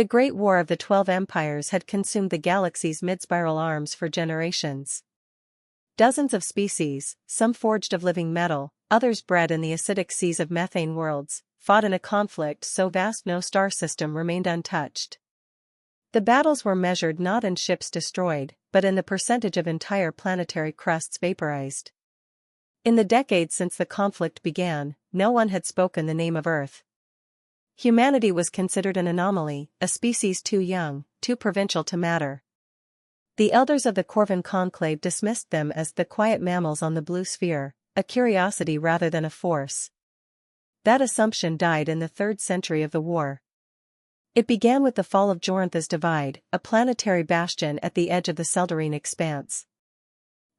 The Great War of the 12 Empires had consumed the galaxy's mid-spiral arms for generations. Dozens of species, some forged of living metal, others bred in the acidic seas of methane worlds, fought in a conflict so vast no star system remained untouched. The battles were measured not in ships destroyed, but in the percentage of entire planetary crusts vaporized. In the decades since the conflict began, no one had spoken the name of Earth. Humanity was considered an anomaly, a species too young, too provincial to matter. The elders of the Corvan conclave dismissed them as the quiet mammals on the blue sphere, a curiosity rather than a force. That assumption died in the 3rd century of the war. It began with the fall of Jorantha's Divide, a planetary bastion at the edge of the Seldarine expanse.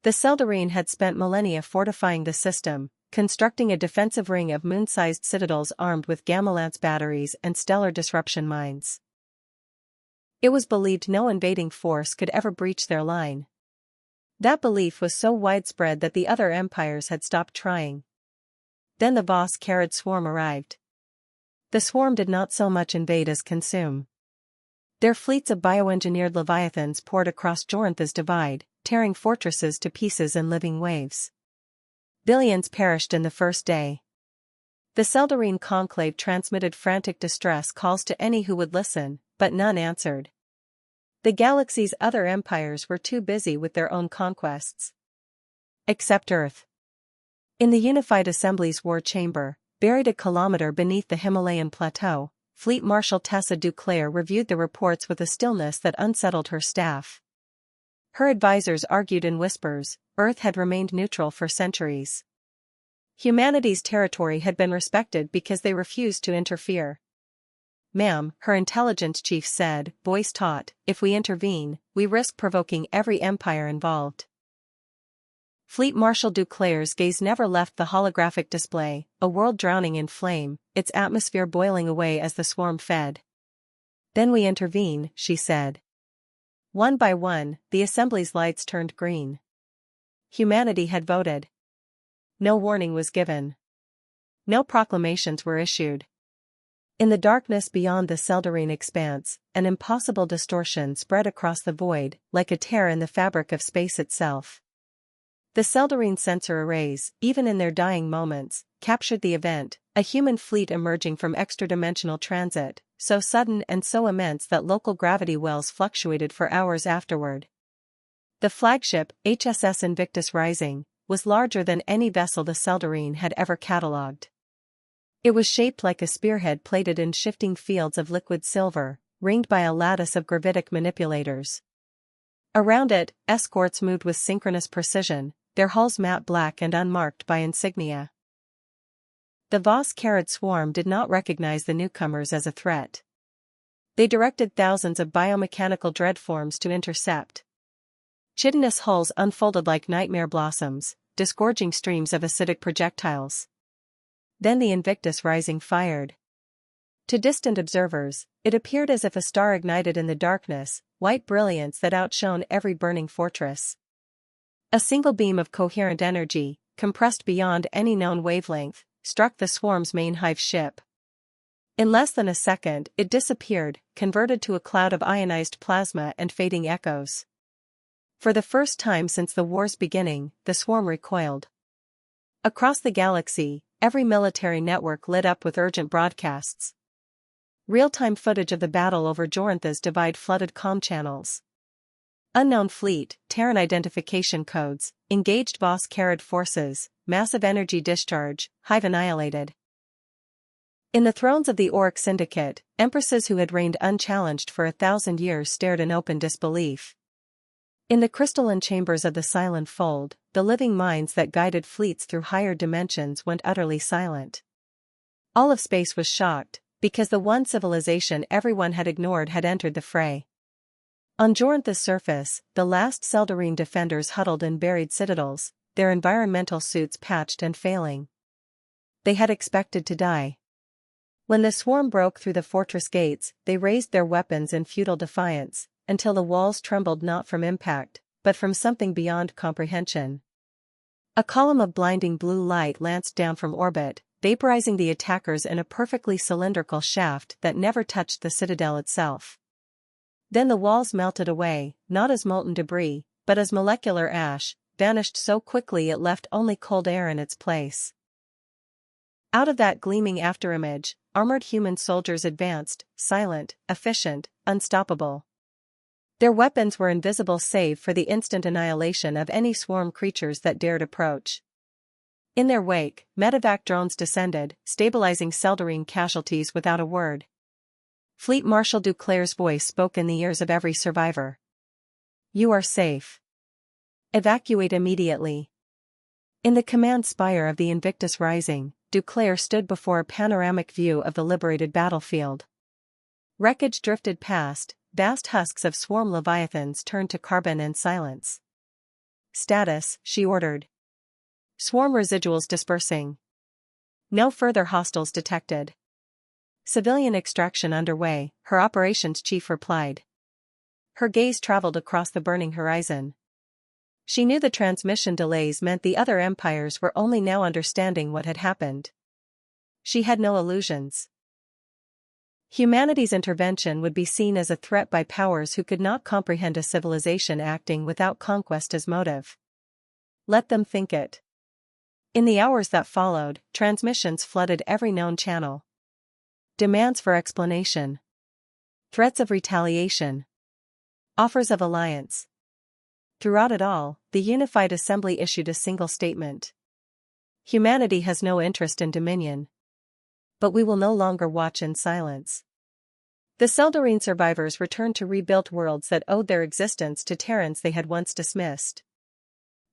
The Seldarine had spent millennia fortifying the system, constructing a defensive ring of moon-sized citadels armed with gamma-lance batteries and stellar disruption mines. It was believed no invading force could ever breach their line. That belief was so widespread that the other empires had stopped trying. Then the Vos Kharid swarm arrived. The swarm did not so much invade as consume. Their fleets of bioengineered leviathans poured across Jorantha's Divide, tearing fortresses to pieces in living waves. Billions perished in the first day. The Seldarine conclave transmitted frantic distress calls to any who would listen, but none answered. The galaxy's other empires were too busy with their own conquests. Except Earth. In the Unified Assembly's war chamber, buried a kilometer beneath the Himalayan plateau, Fleet Marshal Tessa Duclair reviewed the reports with a stillness that unsettled her staff. Her advisors argued in whispers, Earth had remained neutral for centuries. Humanity's territory had been respected because they refused to interfere. Ma'am, her intelligence chief said, voice taut, if we intervene, we risk provoking every empire involved. Fleet Marshal Duclair's gaze never left the holographic display, a world drowning in flame, its atmosphere boiling away as the swarm fed. Then we intervene, she said. One by one, the assembly's lights turned green. Humanity had voted. No warning was given. No proclamations were issued. In the darkness beyond the Seldarine expanse, an impossible distortion spread across the void, like a tear in the fabric of space itself. The Seldarine sensor arrays, even in their dying moments, captured the event, a human fleet emerging from extra-dimensional transit, so sudden and so immense that local gravity wells fluctuated for hours afterward. The flagship, HSS Invictus Rising, was larger than any vessel the Seldarine had ever catalogued. It was shaped like a spearhead plated in shifting fields of liquid silver, ringed by a lattice of gravitic manipulators. Around it, escorts moved with synchronous precision, their hulls matte black and unmarked by insignia. The Vos Kharid swarm did not recognize the newcomers as a threat. They directed thousands of biomechanical dreadforms to intercept. Chitinous hulls unfolded like nightmare blossoms, disgorging streams of acidic projectiles. Then the Invictus Rising fired. To distant observers, it appeared as if a star ignited in the darkness, white brilliance that outshone every burning fortress. A single beam of coherent energy, compressed beyond any known wavelength, struck the swarm's main hive ship. In less than a second, it disappeared, converted to a cloud of ionized plasma and fading echoes. For the first time since the war's beginning, the swarm recoiled. Across the galaxy, every military network lit up with urgent broadcasts. Real-time footage of the battle over Jorantha's Divide flooded comm channels. Unknown fleet, Terran identification codes, engaged Vos Kharid forces, massive energy discharge, hive annihilated. In the thrones of the Orc Syndicate, empresses who had reigned unchallenged for 1,000 years stared in open disbelief. In the crystalline chambers of the Silent Fold, the living minds that guided fleets through higher dimensions went utterly silent. All of space was shocked, because the one civilization everyone had ignored had entered the fray. On Jorantha's surface, the last Seldarine defenders huddled in buried citadels, their environmental suits patched and failing. They had expected to die. When the swarm broke through the fortress gates, they raised their weapons in futile defiance, until the walls trembled not from impact, but from something beyond comprehension. A column of blinding blue light lanced down from orbit, vaporizing the attackers in a perfectly cylindrical shaft that never touched the citadel itself. Then the walls melted away, not as molten debris, but as molecular ash, vanished so quickly it left only cold air in its place. Out of that gleaming afterimage, armored human soldiers advanced, silent, efficient, unstoppable. Their weapons were invisible save for the instant annihilation of any swarm creatures that dared approach. In their wake, medevac drones descended, stabilizing Seldarine casualties without a word. Fleet Marshal Duclair's voice spoke in the ears of every survivor. "You are safe. Evacuate immediately." In the command spire of the Invictus Rising, Duclair stood before a panoramic view of the liberated battlefield. Wreckage drifted past, vast husks of swarm leviathans turned to carbon and silence. "Status," she ordered. "Swarm residuals dispersing. No further hostiles detected." "Civilian extraction underway," her operations chief replied. Her gaze traveled across the burning horizon. She knew the transmission delays meant the other empires were only now understanding what had happened. She had no illusions. Humanity's intervention would be seen as a threat by powers who could not comprehend a civilization acting without conquest as motive. Let them think it. In the hours that followed, transmissions flooded every known channel. Demands for explanation. Threats of retaliation. Offers of alliance. Throughout it all, the Unified Assembly issued a single statement. Humanity has no interest in dominion. But we will no longer watch in silence. The Seldarine survivors returned to rebuilt worlds that owed their existence to Terrans they had once dismissed.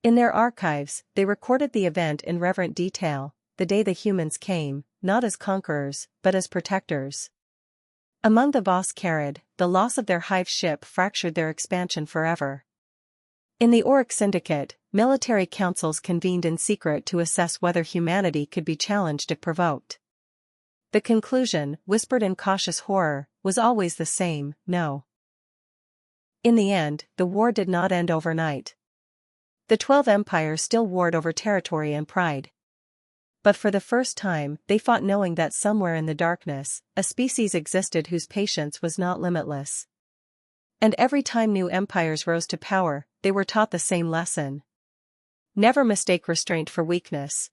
In their archives, they recorded the event in reverent detail, the day the humans came, not as conquerors, but as protectors. Among the Vos Carid, the loss of their hive ship fractured their expansion forever. In the Orc Syndicate, military councils convened in secret to assess whether humanity could be challenged if provoked. The conclusion, whispered in cautious horror, was always the same: no. In the end, the war did not end overnight. The 12 empires still warred over territory and pride. But for the first time, they fought knowing that somewhere in the darkness, a species existed whose patience was not limitless. And every time new empires rose to power, they were taught the same lesson. Never mistake restraint for weakness.